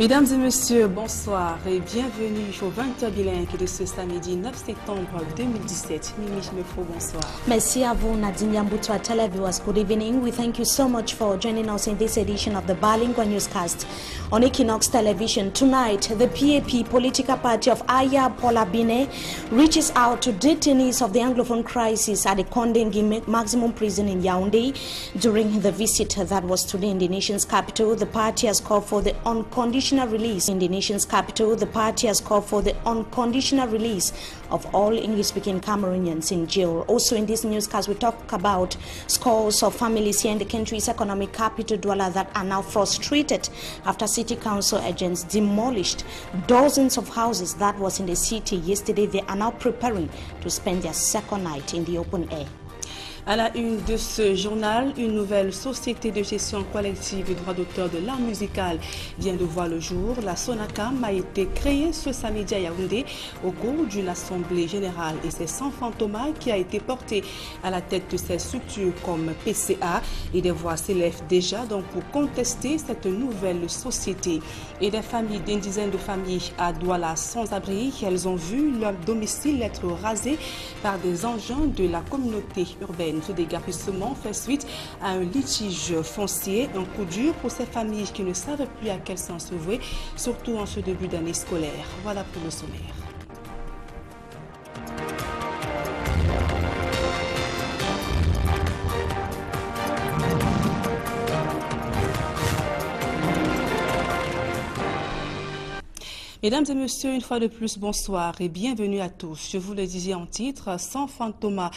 Mesdames et messieurs, bonsoir et bienvenue au 20h bilingue de ce samedi 9 septembre 2017. Mimi Chimefo, bonsoir. Merci à vous, Nadine Yambutwa. Televiewers, good evening. We thank you so much for joining us in this edition of the Bilingual Newscast on Equinox Television. Tonight, the PAP political party of Aya Paula Bine reaches out to detainees of the Anglophone crisis at the Condé maximum prison in Yaoundé. During the visit that was today in the nation's capital, the party has called for the unconditional release. In the nation's capital, the party has called for the unconditional release of all English-speaking Cameroonians in jail. Also in this newscast, we talk about scores of families here in the country's economic capital, Douala, that are now frustrated after city council agents demolished dozens of houses that was in the city yesterday. They are now preparing to spend their second night in the open air. À la une de ce journal, une nouvelle société de gestion collective et droit d'auteur de l'art musical vient de voir le jour. La SONACAM a été créée ce samedi à Yaoundé au cours d'une assemblée générale et c'est Sanfan Thomas qui a été porté à la tête de cette structure comme PCA et des voix s'élèvent déjà donc pour contester cette nouvelle société. Et des familles, d'une dizaine de familles à Douala sans abri, elles ont vu leur domicile être rasé par des engins de la communauté urbaine. Ce déguerpissement fait suite à un litige foncier, un coup dur pour ces familles qui ne savent plus à quel sens se vouer, surtout en ce début d'année scolaire. Voilà pour le sommaire. Mesdames et messieurs, une fois de plus, bonsoir et bienvenue à tous. Je vous le disais en titre, Sanfan Thomas,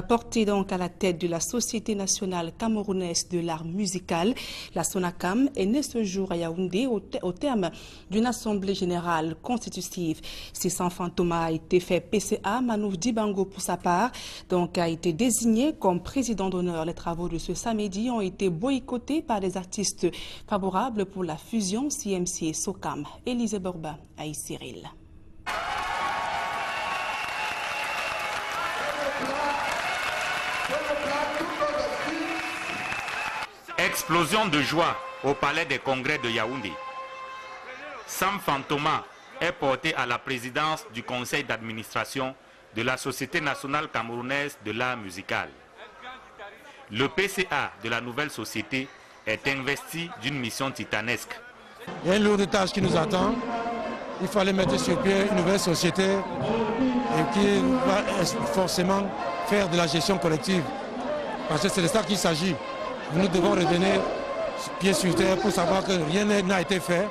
porté donc à la tête de la Société nationale camerounaise de l'art musical. La SONACAM est née ce jour à Yaoundé au terme d'une assemblée générale constitutive. Si Sanfan Thomas a été fait PCA, Manouf Dibango pour sa part donc a été désigné comme président d'honneur. Les travaux de ce samedi ont été boycottés par des artistes favorables pour la fusion CMC et SOCAM. Élisée Borba. Aïe Cyril. Explosion de joie au palais des congrès de Yaoundé. Sanfan Thomas est porté à la présidence du conseil d'administration de la Société nationale camerounaise de l'art musical. Le PCA de la nouvelle société est investi d'une mission titanesque. Il y a une lourde tâche qui nous attend. Il fallait mettre sur pied une nouvelle société et qui va forcément faire de la gestion collective. Parce que c'est de ça qu'il s'agit. Nous devons revenir pied sur terre pour savoir que rien n'a été fait.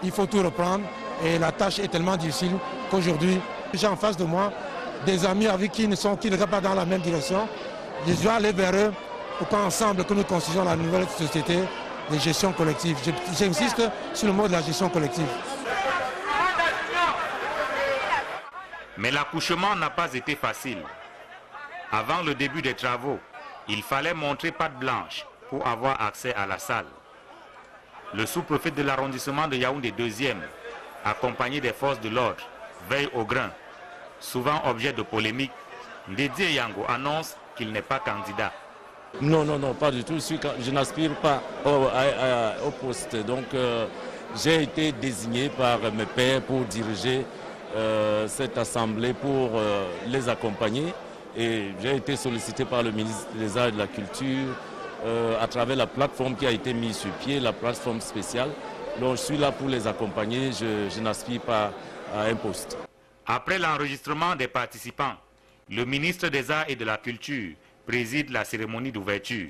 Il faut tout reprendre et la tâche est tellement difficile qu'aujourd'hui, j'ai en face de moi des amis avec qui ne regardent pas dans la même direction. Je dois aller vers eux pour qu'ensemble que nous constituions la nouvelle société de gestion collective. J'insiste sur le mot de la gestion collective. Mais l'accouchement n'a pas été facile. Avant le début des travaux, il fallait montrer patte blanche pour avoir accès à la salle. Le sous-préfet de l'arrondissement de Yaoundé 2e, accompagné des forces de l'ordre, veille au grain. Souvent objet de polémique, Ndédié Yango annonce qu'il n'est pas candidat. Non, pas du tout. Je n'aspire pas au poste. Donc j'ai été désigné par mes pairs pour diriger cette assemblée, pour les accompagner. Et j'ai été sollicité par le ministre des Arts et de la Culture à travers la plateforme qui a été mise sur pied, la plateforme spéciale. Donc je suis là pour les accompagner, je n'aspire pas à un poste. Après l'enregistrement des participants, le ministre des Arts et de la Culture préside la cérémonie d'ouverture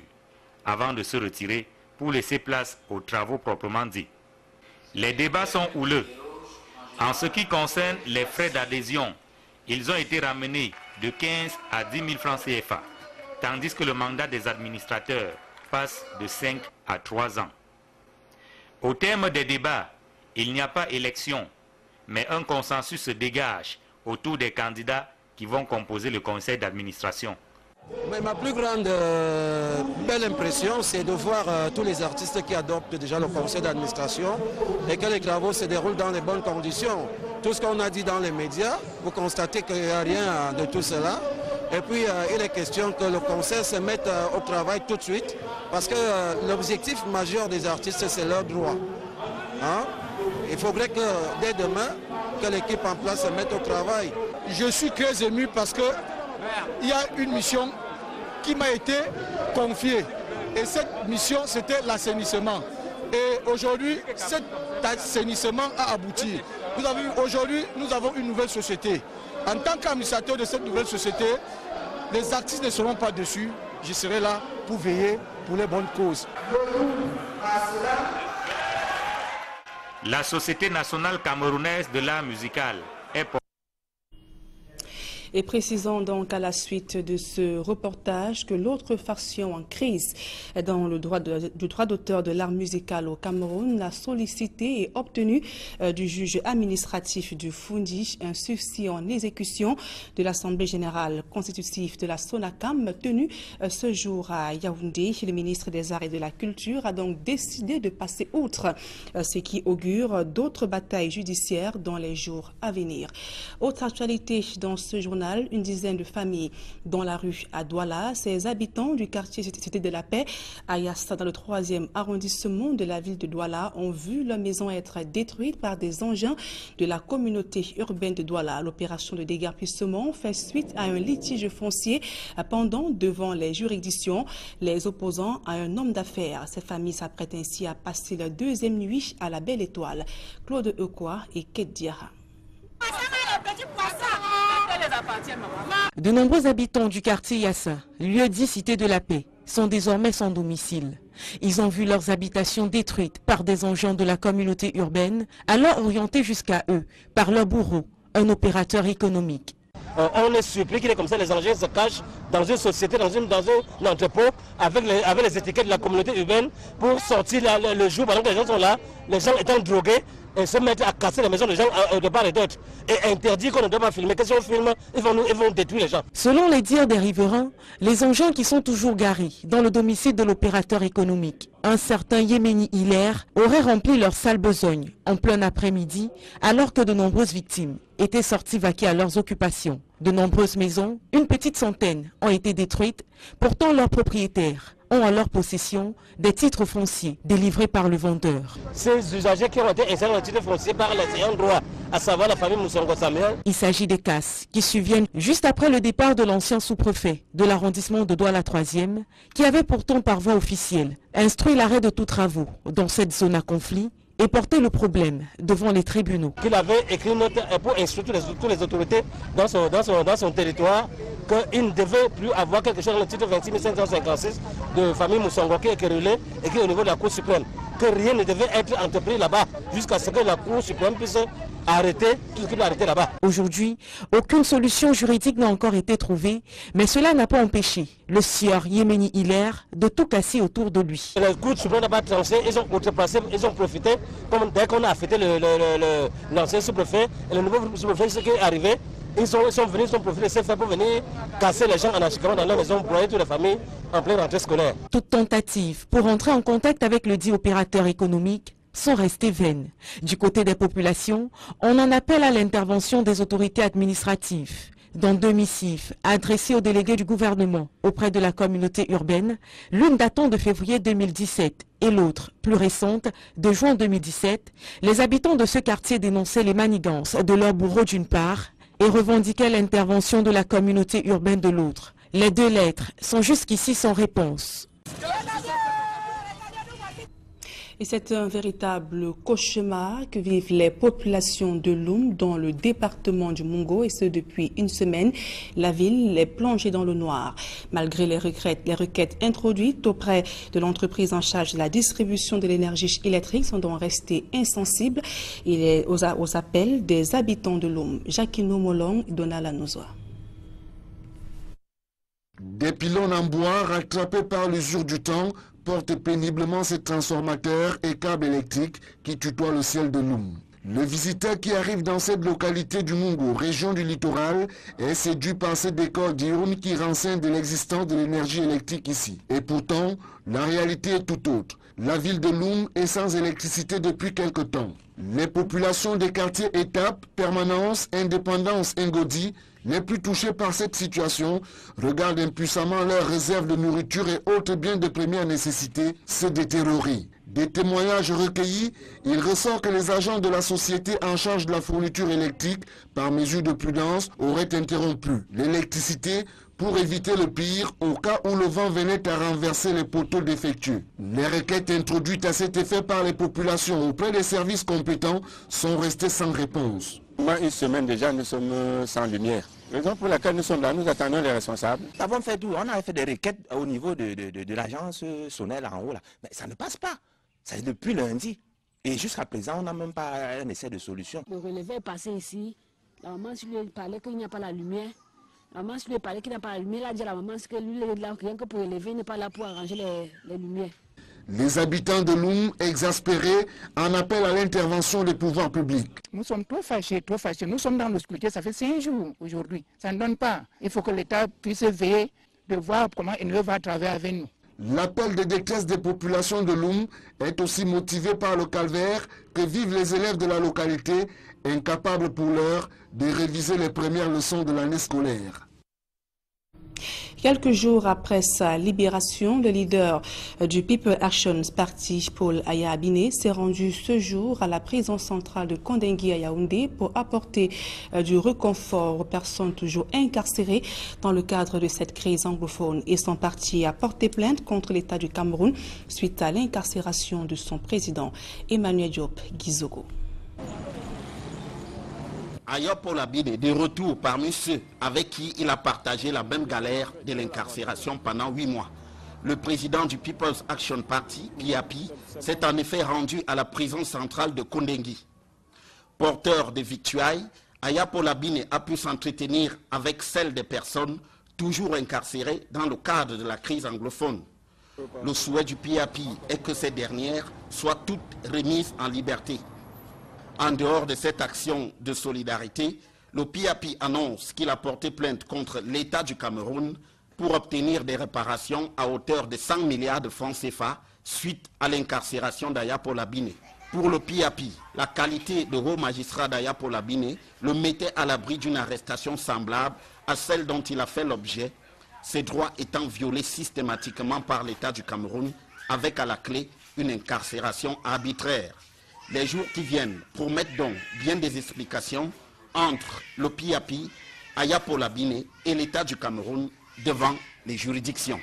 avant de se retirer pour laisser place aux travaux proprement dits. Les débats sont houleux. En ce qui concerne les frais d'adhésion, ils ont été ramenés de 15 à 10 000 francs CFA, tandis que le mandat des administrateurs passe de 5 à 3 ans. Au terme des débats, il n'y a pas élection, mais un consensus se dégage autour des candidats qui vont composer le conseil d'administration. Ma plus grande belle impression, c'est de voir tous les artistes qui adoptent déjà le conseil d'administration et que les travaux se déroulent dans les bonnes conditions. Tout ce qu'on a dit dans les médias, vous constatez qu'il n'y a rien de tout cela. Et puis il est question que le conseil se mette au travail tout de suite parce que l'objectif majeur des artistes, c'est leur droit. Hein? Il faudrait que dès demain, que l'équipe en place se mette au travail. Je suis très ému parce qu'il y a une mission qui m'a été confiée. Et cette mission, c'était l'assainissement. Et aujourd'hui, cet assainissement a abouti. Vous avez vu, aujourd'hui, nous avons une nouvelle société. En tant qu'administrateur de cette nouvelle société, les artistes ne seront pas dessus. Je serai là pour veiller pour les bonnes causes. La Société nationale camerounaise de l'art musical est pour... Et précisons donc à la suite de ce reportage que l'autre faction en crise dans le droit d'auteur de l'art musical au Cameroun a sollicité et obtenu du juge administratif du Foundi un sursis en exécution de l'Assemblée générale constitutive de la SONACAM tenue ce jour à Yaoundé. Le ministre des Arts et de la Culture a donc décidé de passer outre, ce qui augure d'autres batailles judiciaires dans les jours à venir. Autre actualité dans ce journal, une dizaine de familles dans la rue à Douala. Ces habitants du quartier Cité de la Paix à Yassa, dans le 3e arrondissement de la ville de Douala, ont vu leur maison être détruite par des engins de la communauté urbaine de Douala. L'opération de déguerpissement fait suite à un litige foncier pendant devant les juridictions, les opposants à un homme d'affaires. Ces familles s'apprêtent ainsi à passer leur deuxième nuit à la Belle Étoile. Claude Eukwa et Kate Diarra. De nombreux habitants du quartier Yassa, lieu dit Cité de la Paix, sont désormais sans domicile. Ils ont vu leurs habitations détruites par des engins de la communauté urbaine, alors orientés jusqu'à eux par leur bourreau, un opérateur économique. On est surpris qu'il est comme ça, les engins se cachent dans une société, dans un entrepôt, avec les étiquettes de la communauté urbaine pour sortir le jour pendant que les gens sont là, les gens étant drogués, et se mettre à casser les maisons des gens de part et d'autre. Et interdire qu'on ne doit pas filmer. Qu'est-ce qu'on filme? Ils vont détruire les gens. Selon les dires des riverains, les engins qui sont toujours garés dans le domicile de l'opérateur économique, un certain Yémeni Hilaire, auraient rempli leur sale besogne en plein après-midi, alors que de nombreuses victimes étaient sorties vaquer à leurs occupations. De nombreuses maisons, une petite centaine, ont été détruites, pourtant leurs propriétaires ont en leur possession des titres fonciers délivrés par le vendeur. Ces usagers qui ont été insérés dans le titre foncier par les ayants droit, à savoir la famille Moussongo Samuel. Il s'agit des casses qui surviennent juste après le départ de l'ancien sous-préfet de l'arrondissement de Douala 3e, qui avait pourtant par voie officielle instruit l'arrêt de tous travaux dans cette zone à conflit et porté le problème devant les tribunaux. Il avait écrit une note pour instruire toutes les autorités dans son territoire qu'il ne devait plus avoir quelque chose dans le titre 26 556 de famille Moussongo qui est querellé et qui est au niveau de la Cour suprême. Que rien ne devait être entrepris là-bas jusqu'à ce que la Cour suprême puisse arrêter tout ce qu'il a arrêté là-bas. Aujourd'hui, aucune solution juridique n'a encore été trouvée, mais cela n'a pas empêché le sieur Yémeni Hilaire de tout casser autour de lui. La Cour suprême n'a pas tranché, ils ont outrepassé, ils ont profité, comme dès qu'on a affecté l'ancien sous-préfet et le nouveau sous-préfet, ce qui est arrivé, ils sont venus, ils ont profité de ces faits pour venir casser les gens en achetant dans leur maison, broyer toutes les familles en pleine rentrée scolaire. Toute tentative pour entrer en contact avec le dit opérateur économique sont restées vaines. Du côté des populations, on en appelle à l'intervention des autorités administratives. Dans 2 missives adressées aux délégués du gouvernement auprès de la communauté urbaine, l'une datant de février 2017 et l'autre, plus récente, de juin 2017, les habitants de ce quartier dénonçaient les manigances de leurs bourreaux d'une part et revendiquaient l'intervention de la communauté urbaine de l'autre. Les 2 lettres sont jusqu'ici sans réponse. Et c'est un véritable cauchemar que vivent les populations de Loum dans le département du Mungo, et ce depuis une semaine. La ville est plongée dans le noir. Malgré les requêtes introduites auprès de l'entreprise en charge de la distribution de l'énergie électrique sont donc restées insensibles aux appels des habitants de Loum. Jacquino Molong, Donald Anozoa. Des pylônes en bois rattrapés par l'usure du temps portent péniblement ces transformateurs et câbles électriques qui tutoient le ciel de Loum. Le visiteur qui arrive dans cette localité du Mungo, région du littoral, est séduit par ces décors diurnes qui renseignent de l'existence de l'énergie électrique ici. Et pourtant, la réalité est tout autre. La ville de Loum est sans électricité depuis quelque temps. Les populations des quartiers Étape, Permanence, Indépendance, Ngodi, les plus touchés par cette situation, regardent impuissamment leurs réserves de nourriture et autres biens de première nécessité se détériorer. Des témoignages recueillis, il ressort que les agents de la société en charge de la fourniture électrique, par mesure de prudence, auraient interrompu l'électricité pour éviter le pire au cas où le vent venait à renverser les poteaux défectueux. Les requêtes introduites à cet effet par les populations auprès des services compétents sont restées sans réponse. Une semaine déjà, nous sommes sans lumière. Raison pour laquelle nous sommes là, nous attendons les responsables. Nous avons fait tout. On a fait des requêtes au niveau de l'agence Sonel en haut là. Mais ça ne passe pas. C'est depuis lundi. Et jusqu'à présent, on n'a même pas un essai de solution. Le relevé est passé ici. La maman, je lui ai parlé qu'il n'y a pas la lumière. La maman, je lui ai parlé qu'il n'y a pas la lumière. Il a dit à la maman que lui, rien que pour relever, il n'est pas là pour arranger les lumières. Les habitants de Loum, exaspérés, en appellent à l'intervention des pouvoirs publics. Nous sommes trop fâchés, trop fâchés. Nous sommes dans l'obscurité, ça fait 5 jours aujourd'hui. Ça ne donne pas. Il faut que l'État puisse veiller de voir comment il va travailler avec nous. L'appel de détresse des populations de Loum est aussi motivé par le calvaire que vivent les élèves de la localité, incapables pour l'heure de réviser les premières leçons de l'année scolaire. Quelques jours après sa libération, le leader du People Action Party, Paul Aya Abine, s'est rendu ce jour à la prison centrale de Kondengui à Yaoundé pour apporter du réconfort aux personnes toujours incarcérées dans le cadre de cette crise anglophone. Et son parti a porté plainte contre l'État du Cameroun suite à l'incarcération de son président, Emmanuel Diop Gizogo. Aya Paul Abine est de retour parmi ceux avec qui il a partagé la même galère de l'incarcération pendant 8 mois. Le président du People's Action Party, PAP, s'est en effet rendu à la prison centrale de Kondengui. Porteur de victuailles, Aya Paul Abine a pu s'entretenir avec celles des personnes toujours incarcérées dans le cadre de la crise anglophone. Le souhait du PAP est que ces dernières soient toutes remises en liberté. En dehors de cette action de solidarité, le PAP annonce qu'il a porté plainte contre l'État du Cameroun pour obtenir des réparations à hauteur de 100 milliards de francs CFA suite à l'incarcération d'Aya Paul Abine. Pour le PAP, la qualité de haut magistrat d'Aya Paul Abine le mettait à l'abri d'une arrestation semblable à celle dont il a fait l'objet, ses droits étant violés systématiquement par l'État du Cameroun, avec à la clé une incarcération arbitraire. Les jours qui viennent promettent donc bien des explications entre le PAP, Aya Paul Abine et l'État du Cameroun devant les juridictions.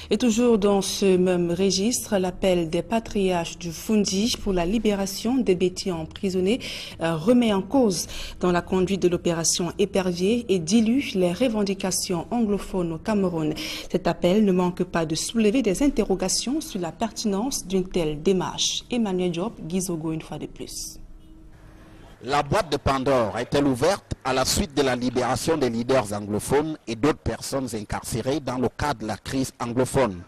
Et toujours dans ce même registre, l'appel des patriarches du Fundi pour la libération des bêtis emprisonnés remet en cause dans la conduite de l'opération Épervier et dilue les revendications anglophones au Cameroun. Cet appel ne manque pas de soulever des interrogations sur la pertinence d'une telle démarche. Emmanuel Diop Gizogo une fois de plus. La boîte de Pandore est-elle ouverte à la suite de la libération des leaders anglophones et d'autres personnes incarcérées dans le cadre de la crise anglophone?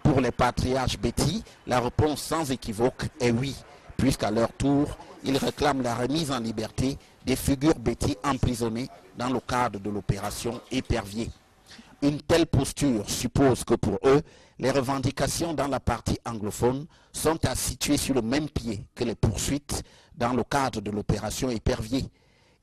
Pour les patriarches Betty, la réponse sans équivoque est oui, puisqu'à leur tour, ils réclament la remise en liberté des figures Betty emprisonnées dans le cadre de l'opération Épervier. Une telle posture suppose que pour eux, les revendications dans la partie anglophone sont à situer sur le même pied que les poursuites dans le cadre de l'opération Épervier.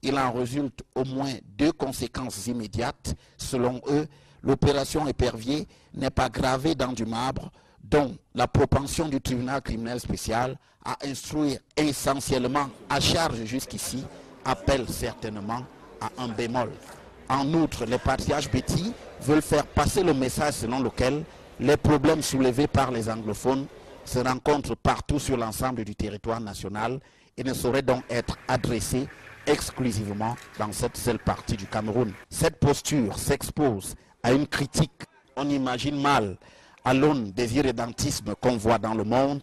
Il en résulte au moins 2 conséquences immédiates. Selon eux, l'opération Épervier n'est pas gravée dans du marbre, dont la propension du tribunal criminel spécial à instruire essentiellement à charge jusqu'ici appelle certainement à un bémol. En outre, les patriarches Betty veulent faire passer le message selon lequel les problèmes soulevés par les anglophones se rencontrent partout sur l'ensemble du territoire national et ne sauraient donc être adressés exclusivement dans cette seule partie du Cameroun. Cette posture s'expose à une critique, on imagine mal, à l'aune des irrédentismes qu'on voit dans le monde,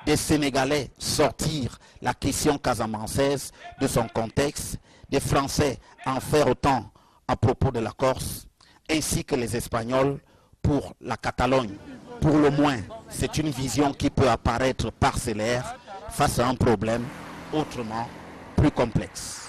des Sénégalais sortir la question casamançaise de son contexte, des Français en faire autant à propos de la Corse, ainsi que les Espagnols pour la Catalogne. Pour le moins, c'est une vision qui peut apparaître parcellaire face à un problème autrement plus complexe.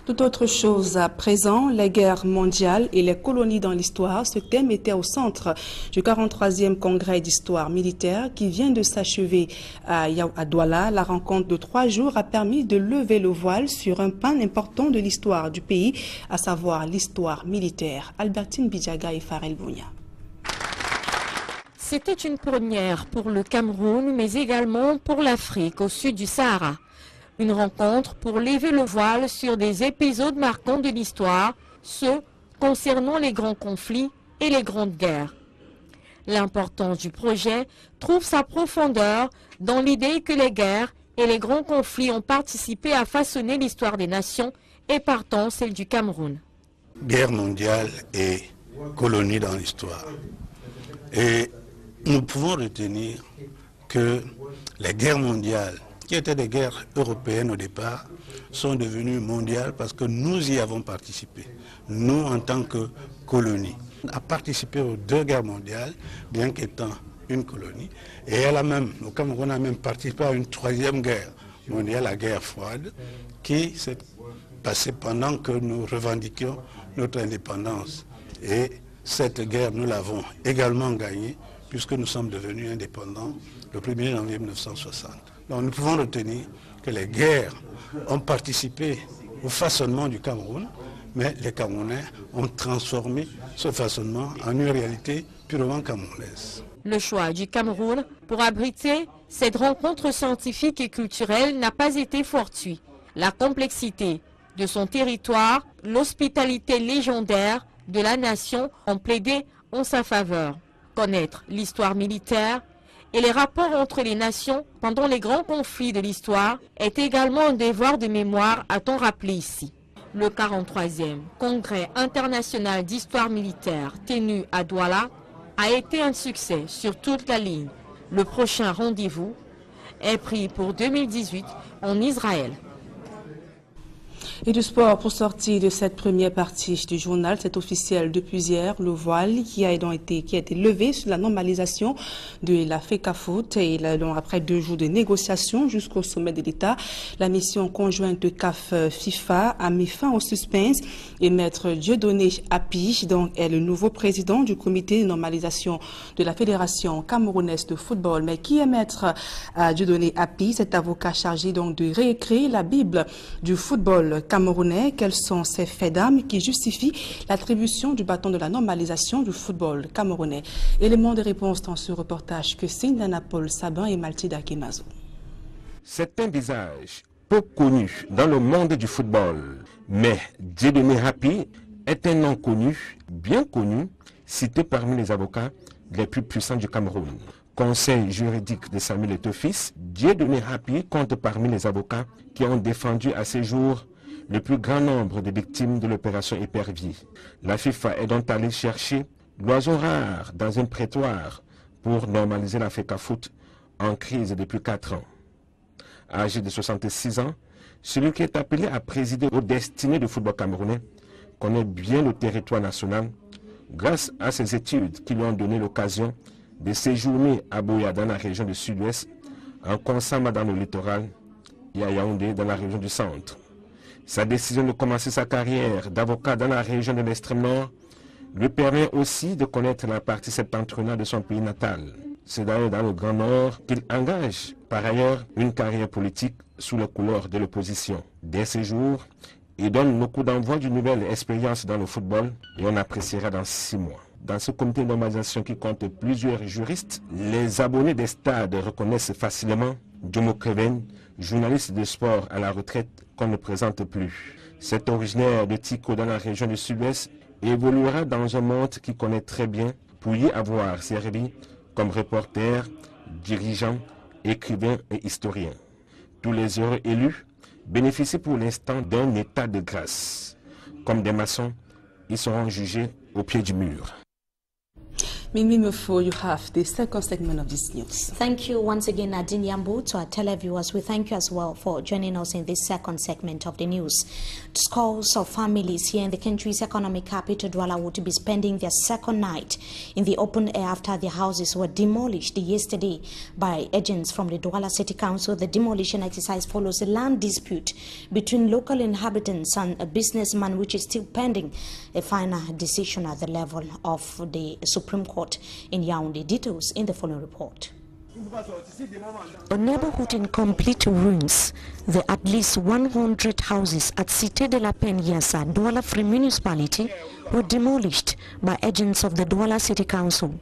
Tout autre chose à présent, les guerres mondiales et les colonies dans l'histoire, ce thème était au centre du 43e congrès d'histoire militaire qui vient de s'achever à Douala. La rencontre de 3 jours a permis de lever le voile sur un pan important de l'histoire du pays, à savoir l'histoire militaire. Albertine Bidjaga et Farel Bounia. C'était une première pour le Cameroun, mais également pour l'Afrique au sud du Sahara. Une rencontre pour lever le voile sur des épisodes marquants de l'histoire, ceux concernant les grands conflits et les grandes guerres. L'importance du projet trouve sa profondeur dans l'idée que les guerres et les grands conflits ont participé à façonner l'histoire des nations et partant celle du Cameroun. Guerre mondiale et colonie dans l'histoire. Et nous pouvons retenir que les guerres mondiales, qui étaient des guerres européennes au départ, sont devenues mondiales parce que nous y avons participé, nous en tant que colonie. On a participé aux 2 guerres mondiales, bien qu'étant une colonie, et le Cameroun a même participé à une 3e guerre mondiale, la guerre froide, qui s'est passée pendant que nous revendiquions notre indépendance. Et cette guerre, nous l'avons également gagnée, puisque nous sommes devenus indépendants le 1er janvier 1960. Donc nous pouvons retenir que les guerres ont participé au façonnement du Cameroun, mais les Camerounais ont transformé ce façonnement en une réalité purement camerounaise. Le choix du Cameroun pour abriter cette rencontre scientifique et culturelle n'a pas été fortuit. La complexité de son territoire, l'hospitalité légendaire de la nation ont plaidé en sa faveur. Connaître l'histoire militaire et les rapports entre les nations pendant les grands conflits de l'histoire est également un devoir de mémoire, a-t-on rappelé ici. Le 43e Congrès international d'histoire militaire tenu à Douala a été un succès sur toute la ligne. Le prochain rendez-vous est pris pour 2018 en Israël. Et du sport, pour sortir de cette première partie du journal, c'est officiel depuis hier, le voile qui a été levé sur la normalisation de la FECAFOOT et après 2 jours de négociations jusqu'au sommet de l'État, la mission conjointe de CAF-FIFA a mis fin au suspense et Maître Dieudonné Api donc, est le nouveau président du comité de normalisation de la Fédération camerounaise de football. Mais qui est Maître Dieudonné Api? Cet avocat chargé donc de réécrire la Bible du football camerounais. Quels sont ces faits d'armes qui justifient l'attribution du bâton de la normalisation du football camerounais? Élément de réponse dans ce reportage que signent Nana Paul Sabin et Maltida Kemazo. C'est un visage peu connu dans le monde du football, mais Dieudonné Api est un nom connu, bien connu, cité parmi les avocats les plus puissants du Cameroun. Conseil juridique de Samuel Eto'o-Fils, Dieudonné Api compte parmi les avocats qui ont défendu à ces jours le plus grand nombre de victimes de l'opération Épervier. La FIFA est donc allée chercher l'oiseau rare dans un prétoire pour normaliser la FECAFOOT en crise depuis 4 ans. Âgé de 66 ans, celui qui est appelé à présider aux destinées du football camerounais connaît bien le territoire national grâce à ses études qui lui ont donné l'occasion de séjourner à Boya dans la région du sud-ouest, en Konsama dans le littoral et à Yaoundé dans la région du centre. Sa décision de commencer sa carrière d'avocat dans la région de l'extrême nord lui permet aussi de connaître la partie septentrionale de son pays natal. C'est d'ailleurs dans le Grand Nord qu'il engage par ailleurs une carrière politique sous les couleurs de l'opposition. Dès ces jours, il donne le coup d'envoi d'une nouvelle expérience dans le football et on appréciera dans 6 mois. Dans ce comité de normalisation qui compte plusieurs juristes, les abonnés des stades reconnaissent facilement Jomo Kreven, journaliste de sport à la retraite qu'on ne présente plus. Cet originaire de Tiko dans la région du sud-ouest évoluera dans un monde qui connaît très bien pour y avoir servi comme reporter, dirigeant, écrivain et historien. Tous les heureux élus bénéficient pour l'instant d'un état de grâce. Comme des maçons, ils seront jugés au pied du mur. Mimi Mufo, you have the second segment of this news. Thank you once again, Nadine Yambu. To our televiewers, we thank you as well for joining us in this second segment of the news. Scores of families here in the country's economic capital, Douala, would be spending their second night in the open air after their houses were demolished yesterday by agents from the Douala City Council. The demolition exercise follows a land dispute between local inhabitants and a businessman, which is still pending a final decision at the level of the Supreme Court in Yaoundé. Details in the following report. A neighborhood in complete ruins. The at least 100 houses at Cité de la Peñasa, Douala Free Municipality, were demolished by agents of the Douala City Council.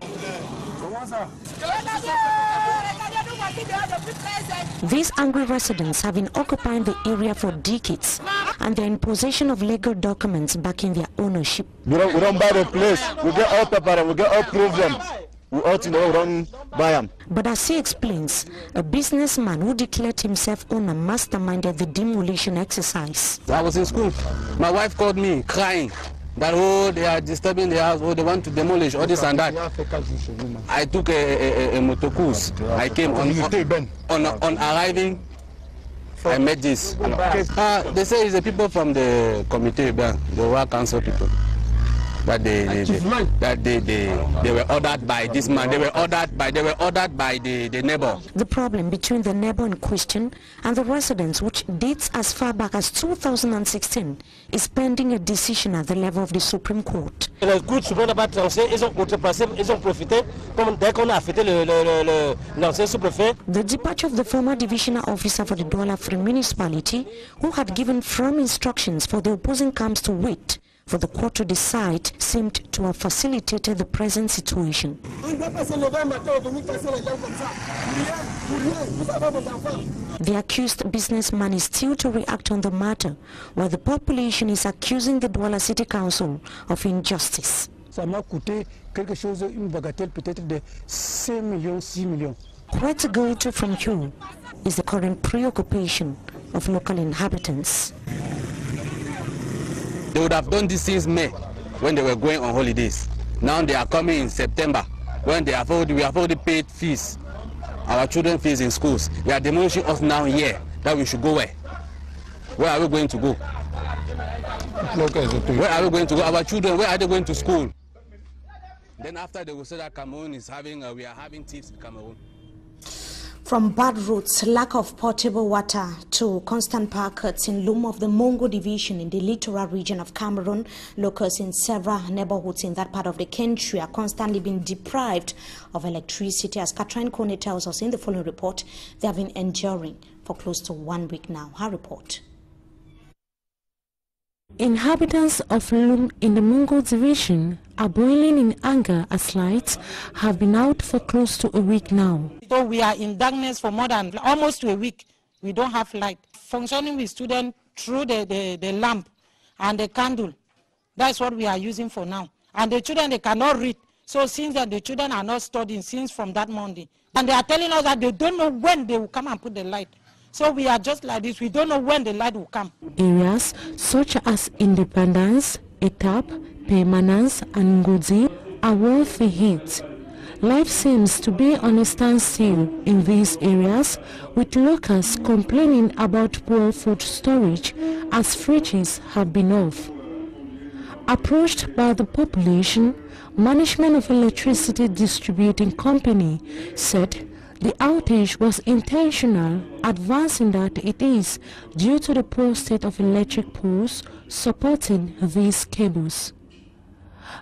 These angry residents have been occupying the area for decades, and they're in possession of legal documents backing their ownership. We don't buy the place. We get all paper, we get all proven. We ought to know, we don't buy them. But as he explains, a businessman who declared himself owner masterminded the demolition exercise. I was in school. My wife called me crying that, oh, they are disturbing the house, oh, they want to demolish, all this and that. I took a motocross. I came on arriving. I met this. They say it's the people from the committee, the work council people. That they were ordered by this man. They were ordered by the neighbor. The problem between the neighbor in question and the residents, which dates as far back as 2016, is pending a decision at the level of the Supreme Court. Les cours suprêmes n'ont pas tranché, ils ont outrepassé, ils ont profité, comme dès qu'on a affecté l'ancien sous-préfet. The departure of the former divisional officer for the Douala Free municipality, who had given firm instructions for the opposing camps to wait for the court to decide, seemed to have facilitated the present situation. The accused businessman is still to react on the matter, while the population is accusing the Douala City Council of injustice. Ça m'a coûté quelque chose, une bagatelle peut-être de 5 millions, 6 millions. Where to go to from here is the current preoccupation of local inhabitants. They would have done this since May, when they were going on holidays. Now they are coming in September, when we have already paid fees, our children fees in schools. They are demolishing us now here, that we should go where? Where are we going to go? Where are we going to go? Our children, where are they going to school? Then after they will say that Cameroon is having, we are having thieves in Cameroon. From bad roads, lack of potable water to constant power cuts in Loom of the Mongo division in the littoral region of Cameroon, locals in several neighborhoods in that part of the country are constantly being deprived of electricity. As Katrin Kone tells us in the following report, they have been enduring for close to 1 week now. Her report. Inhabitants of Loom in the Mongo division are boiling in anger as lights have been out for close to a week now. So we are in darkness for more than almost a week. We don't have light. Functioning with students through the lamp and the candle. That's what we are using for now. And the children, they cannot read. So since that the children are not studying since from that Monday. And they are telling us that they don't know when they will come and put the light. So we are just like this. We don't know when the light will come. Areas such as Independence, Etap, Permanence and Ngudi are worth the heat. Life seems to be on a standstill in these areas, with locals complaining about poor food storage as fridges have been off. Approached by the population, management of electricity distributing company said the outage was intentional, advancing that it is due to the poor state of electric poles supporting these cables.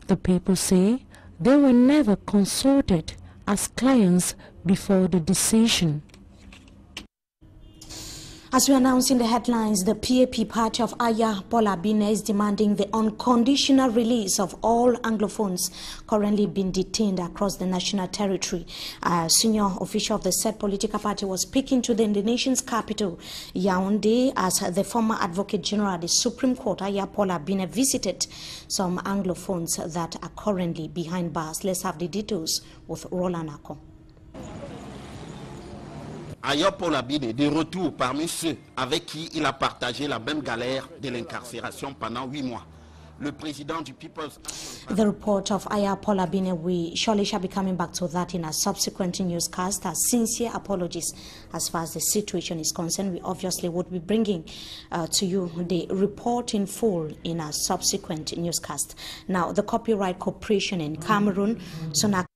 The people say they were never consulted as clients before the decision. As we announced in the headlines, the PAP party of Aya Paula Bine is demanding the unconditional release of all Anglophones currently being detained across the national territory. A senior official of the said political party was speaking to the nation's capital, Yaoundé, as the former Advocate General of the Supreme Court, Aya Paula Bine, visited some Anglophones that are currently behind bars. Let's have the details with Roland Ako. Aya Paula Bine de retour parmi ceux avec qui il a partagé la même galère de l'incarcération pendant 8 mois. Le président du People's... The report of Aya Paula Bine, we surely shall be coming back to that in a subsequent newscast. As sincere apologies as far as the situation is concerned. We obviously would be bringing to you the report in full in a subsequent newscast. Now, the Copyright Corporation in Cameroon, SONAC.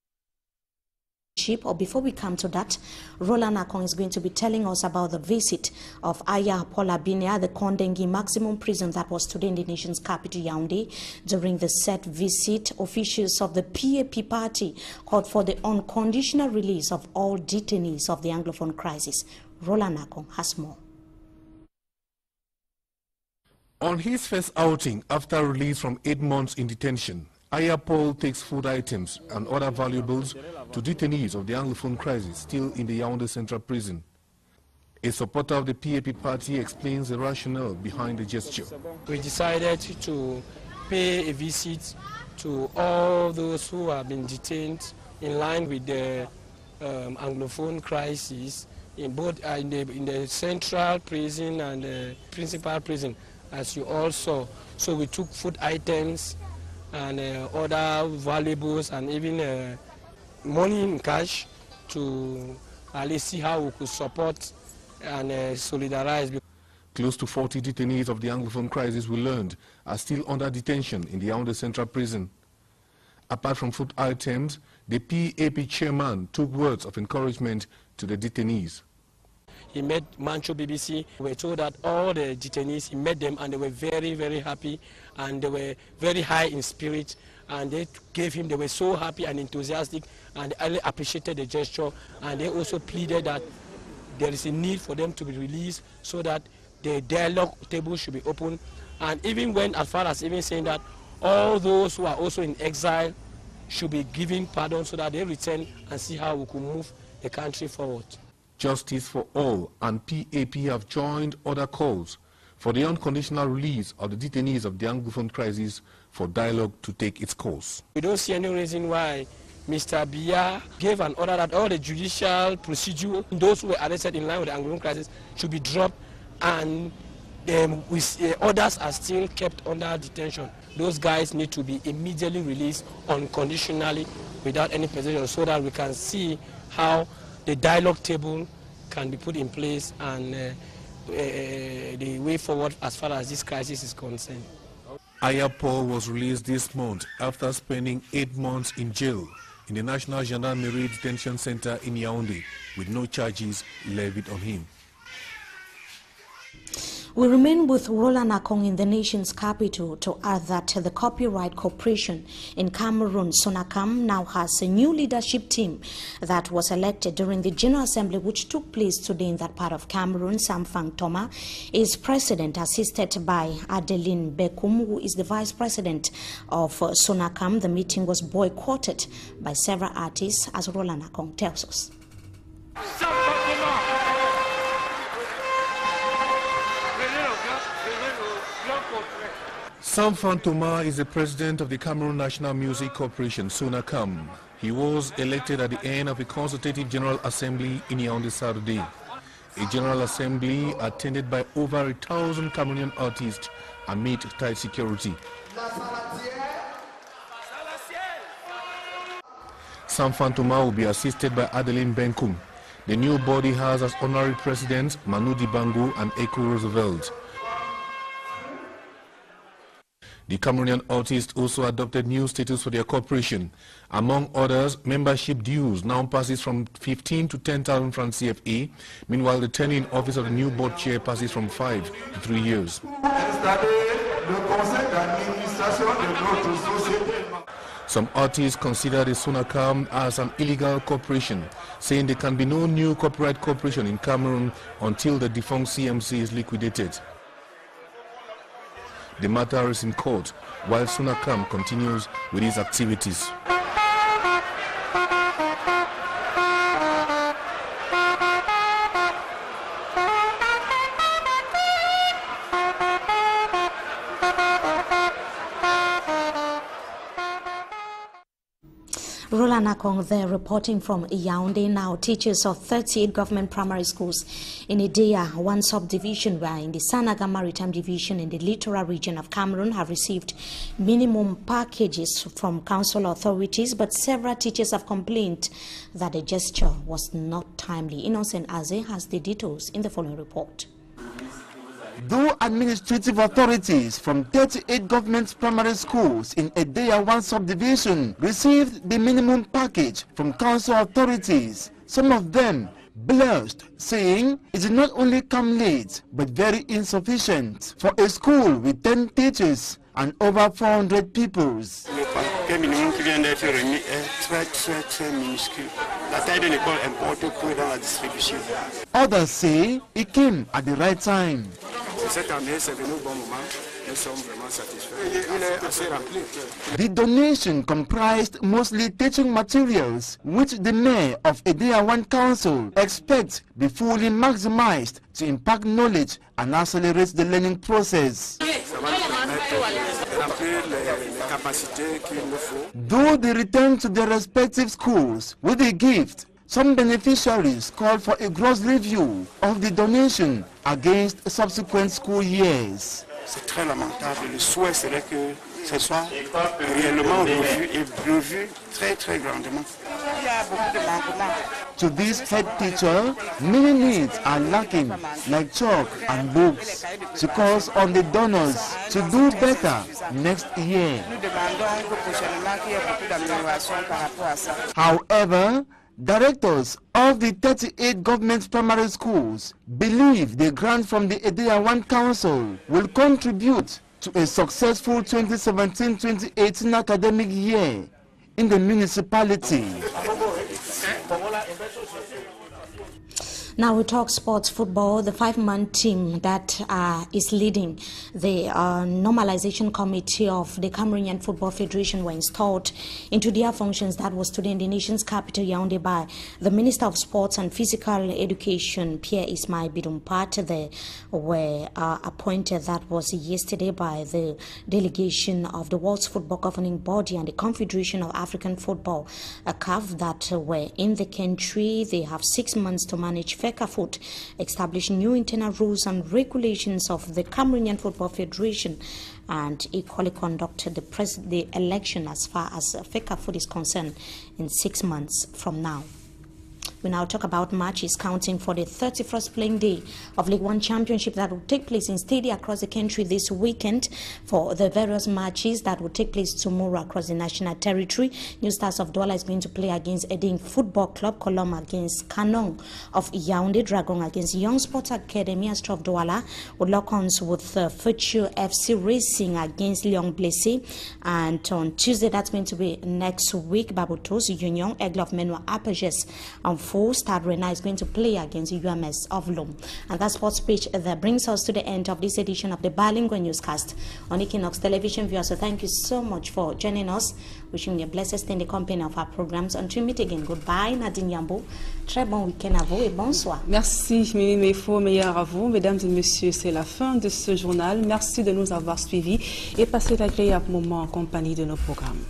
Or before we come to that, Roland Akong is going to be telling us about the visit of Aya Paula Bine at the Kondengi Maximum Prison that was today in the nation's capital, Yaoundé. During the said visit, officials of the PAP party called for the unconditional release of all detainees of the Anglophone crisis. Roland Akong has more. On his first outing after release from 8 months in detention, Aya Paul takes food items and other valuables to detainees of the Anglophone crisis still in the Yaoundé Central Prison. A supporter of the PAP party explains the rationale behind the gesture. We decided to pay a visit to all those who have been detained in line with the Anglophone crisis in both in the central prison and the principal prison, as you all saw. So we took food items and other valuables and even money in cash to at least see how we could support and solidarize. Close to 40 detainees of the Anglophone crisis, we learned, are still under detention in the Yaoundé Central Prison. Apart from food items, the PAP chairman took words of encouragement to the detainees. He met Mancho BBC. We were told that all the detainees, he met them and they were very, very happy and they were very high in spirit, and they were so happy and enthusiastic and they appreciated the gesture, and they also pleaded that there is a need for them to be released so that the dialogue table should be open, and even went as far as even saying that all those who are also in exile should be given pardon so that they return and see how we can move the country forward. Justice for All and PAP have joined other calls for the unconditional release of the detainees of the Anglophone crisis for dialogue to take its course. We don't see any reason why Mr. Biya gave an order that all the judicial procedure, those who were arrested in line with the Anglophone crisis, should be dropped, and others are still kept under detention. Those guys need to be immediately released unconditionally without any position, so that we can see how the dialogue table can be put in place and the way forward as far as this crisis is concerned. Aya Paul was released this month after spending 8 months in jail in the National Gendarmerie Detention Center in Yaoundé with no charges levied on him. We remain with Roland Akong in the nation's capital to add that the Copyright Corporation in Cameroon, Sonacam, now has a new leadership team that was elected during the General Assembly, which took place today in that part of Cameroon. Sam Fang Toma is president, assisted by Adeline Bekum, who is the vice president of Sonacam. The meeting was boycotted by several artists, as Roland Akong tells us. Sam Fang Toma is the president of the Cameroon National Music Corporation, Sonacam. He was elected at the end of a consultative General Assembly in Yaoundé Saturday. A General Assembly attended by over 1,000 Cameroonian artists amid tight security. Sam Fang Toma will be assisted by Adeline Benkum. The new body has as honorary presidents Manu Dibango and Eko Roosevelt. The Cameroonian artists also adopted new status for their corporation. Among others, membership dues now passes from 15 to 10,000 francs CFA. Meanwhile, the tenure in office of the new board chair passes from 5 to 3 years. Some artists consider the Sonacam as an illegal corporation, saying there can be no new copyright corporation in Cameroon until the defunct CMC is liquidated. The matter is in court while Sonacam continues with its activities. Roland Akong there reporting from Yaoundé. Now, teachers of 38 government primary schools in Idea, one subdivision where in the Sanaga Maritime Division in the littoral region of Cameroon, have received minimum packages from council authorities, but several teachers have complained that the gesture was not timely. Innocent Aze has the details in the following report. Though administrative authorities from 38 government primary schools in Edea 1 subdivision received the minimum package from council authorities, some of them blushed, saying it did not only come late but very insufficient for a school with 10 teachers and over 400 pupils. Le minimum qui vient d'être remis est très minuscule. La taille de l'école importe peu dans la distribution. Others say it came at the right time. cette année, c'est venu au bon moment. Nous sommes vraiment satisfaits. Il est assez rempli. The donation comprised mostly teaching materials, which the mayor of Edea One Council expects be fully maximized to impact knowledge and accelerate the learning process. Ça va nous permettre de remplir les capacités qu'il nous faut. Though they return to their respective schools with a gift, some beneficiaries called for a gross review of the donation against subsequent school years. C'est très lamentable. Le souhait serait que ce soit réellement revu et revu très grandement. Il y a beaucoup de manquements. To this head teacher, many needs are lacking, like chalk and books. She calls on the donors to do better next year. However, directors of the 38 government primary schools believe the grant from the Edea One Council will contribute to a successful 2017-2018 academic year in the municipality. Now we talk sports football. The 5-man team that is leading the normalization committee of the Cameroonian Football Federation were installed into their functions that was today in the nation's capital, Yaoundé, by the Minister of Sports and Physical Education, Pierre Ismail Bidumpat. They were appointed, that was yesterday, by the delegation of the World Football Governing Body and the Confederation of African Football, CAF, that were in the country. They have 6 months to manage FECAFOOT, establish new internal rules and regulations of the Cameroonian Football Federation, and equally conduct the election as far as FECAFOOT is concerned in 6 months from now. We now talk about matches counting for the 31st playing day of League One Championship that will take place in stadiums across the country this weekend. For the various matches that will take place tomorrow across the national territory, New Stars of Douala is going to play against Eding Football Club, Colombe against Kanong of Yaoundé, Dragon against Young Sports Academy, Astro of Douala, would lock ons with Future FC Racing against Lyon Blessé, and on Tuesday, that's going to be next week, Babotos Union, Aigle of Menua Apages, and Stade Rennais is going to play against UMS of Lom. And that sports page that brings us to the end of this edition of the Bilingual Newscast on Equinox Television viewers. So thank you so much for joining us. Wishing you a blessed stay in the company of our programs. Until we meet again, goodbye. Nadine Yambo. Très bon week-end à vous et bonsoir. Merci, Mimi Mefo, meilleur à vous. Mesdames et messieurs, c'est la fin de ce journal. Merci de nous avoir suivis et passez d'agréables moments en compagnie de nos programmes.